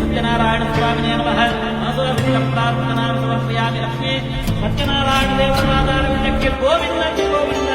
सत्यनारायण स्वामिने नमः प्रार्थनां समर्पयामि लक्ष्मी सत्यनारायण देवतादारविन्दक्के गोविन्द गोविन्द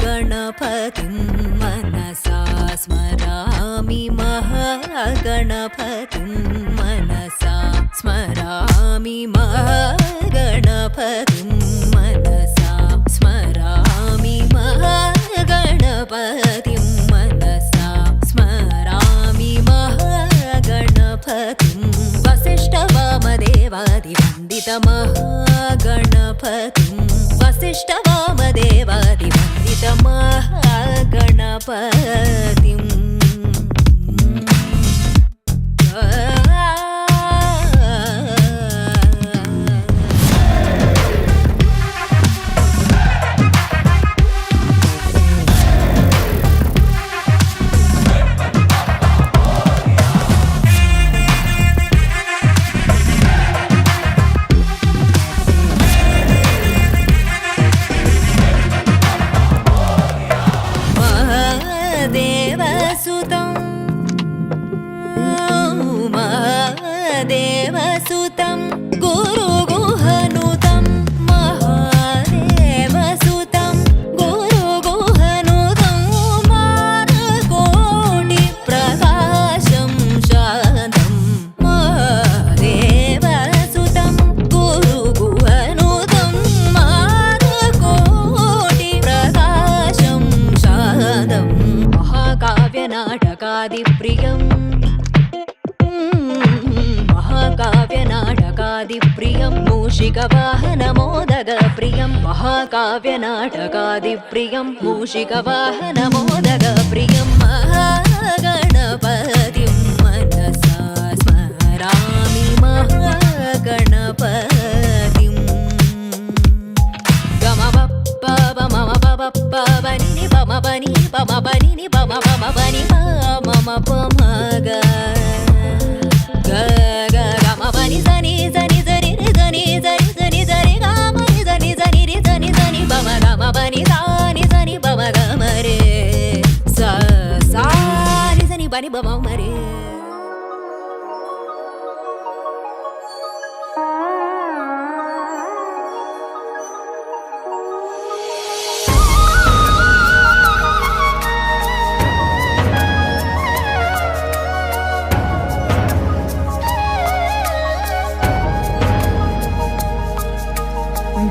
गणपतिं मनसा स्मरामि महागणपतिं मनसा स्मरामि महागणपतिं मनसा स्मरामि महागणपतिं मनसा स्मरामि महागणपतिं वसिष्ठवामदेवादिवन्दितमहागणपतिं वसिष्ठवा वामदेवादिवन्दितमहागणपतिम् देवसुतं गुरुगुहनुतं महादेवसुतं गुरुगुहनुतं मानकोटिप्रकाशं शान्तं महादेवसुतं गुरुगुहनुतं मानकोटिप्रकाशं शान्तं महाकाव्यनाटकादिप्रियम् महाकाव्यनाटकादिप्रियं मूषिकवाहनमोदगप्रियं महाकाव्यनाटकादिप्रियं मूषिकवाहनमोदगप्रियं महागणपतिं मनसा स्मरामि महागणपतिं गमपपमपपपनि पमपनि पमपनि पमपमपनि पमपमग गमपनि सनि सनि सनि सनि सनि सनि सनि गमनि सनि सनि रि सनि सनि पम गमपनि सानि सनि पम गमरे सानि सनि पनि पम मरे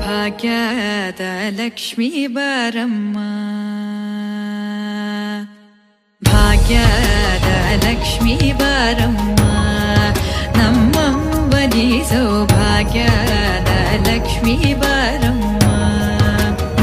ಭಾಗ್ಯದ ಲಕ್ಷ್ಮೀ ಬಾರಮ್ಮ ಭಾಗ್ಯದ ಲಕ್ಷ್ಮೀ ಬಾರಮ್ಮ ನಮ್ಮಂಬನಿ ಸೌಭಾಗ್ಯದ ಲಕ್ಷ್ಮೀ ಬಾರಮ್ಮ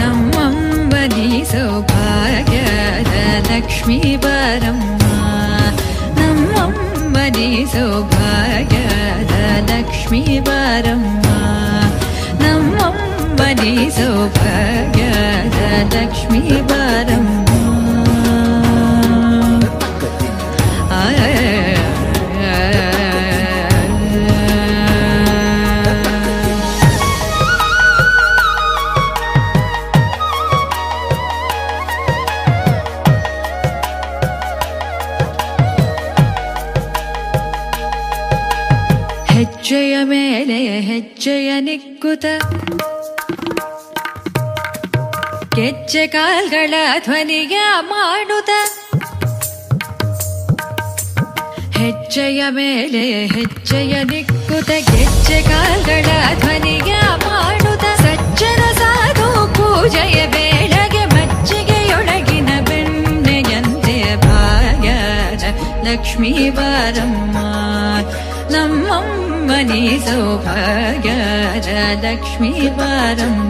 ನಮ್ಮಂಬನಿ ಸೌಭಾಗ್ಯದ ಲಕ್ಷ್ಮೀ ಬಾರಮ್ಮ ನಮ್ಮಂಬನಿ ಸೌಭಾಗ್ಯದ ಲಕ್ಷ್ಮೀ ಬಾರಮ್ಮ ನಮ್ಮಂಬನಿ ಸೌಭಾಗ್ಯದ ಲಕ್ಷ್ಮೀ ಬಾರಮ್ಮ ಹೆಜ್ಜೆಯ ಮೇಲೆ ಹೆಜ್ಜೆಯ ನಿಕ್ಕುತ ಗೆಜ್ಜೆ ಕಾಲ್ಗಳ ಧ್ವನಿಯ ಮಾಡುತ್ತ ಹೆಜ್ಜೆಯ ಮೇಲೆ ಹೆಜ್ಜೆಯ ನಿಕ್ಕುತ ಗೆಜ್ಜೆ ಕಾಲ್ಗಳ ಧ್ವನಿಯ ಮಾಡುತ್ತ ಸಜ್ಜನ ಸಾಧು ಪೂಜೆಯ ವೇಳೆಗೆ ಮಜ್ಜಿಗೆಯೊಳಗಿನ ಬೆಣ್ಣೆಯಂತೆ ಭಾಗ್ಯದ ಲಕ್ಷ್ಮೀ ಬಾರಮ್ಮ ನಮ್ಮಮ್ಮನಿ ಸೌಭಾಗ್ಯದ ಲಕ್ಷ್ಮೀ ಬಾರಮ್ಮ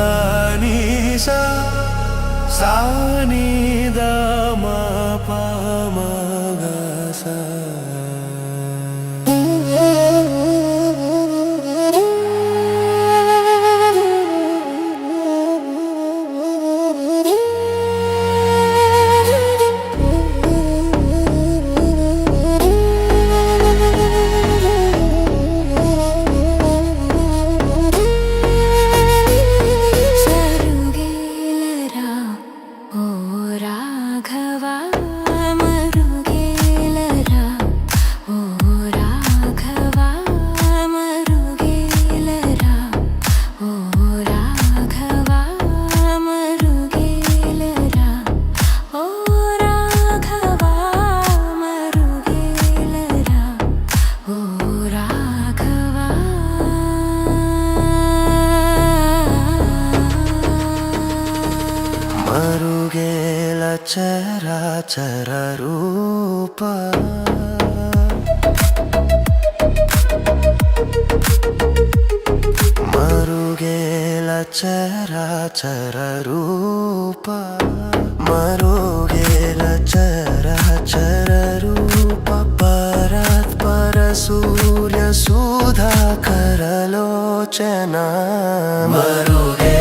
ಸಹಗಮದಾನಿಸ ಸಾನಿದ ಮಪಮಗಸ ಸರುಗೇಲರ ಓ ರಾಘವ ಚರಾಚರ ರೂಪ ಮರುಗೇಲ ಚರಾಚರ ರೂಪ ಮರುಗೇಲ ಚರಾಚರ ರೂಪ ಪರತ್ಪರ ಸೂರ್ಯ ಸುಧಾಕರ ಲೋಚನ ಮರುಗೇ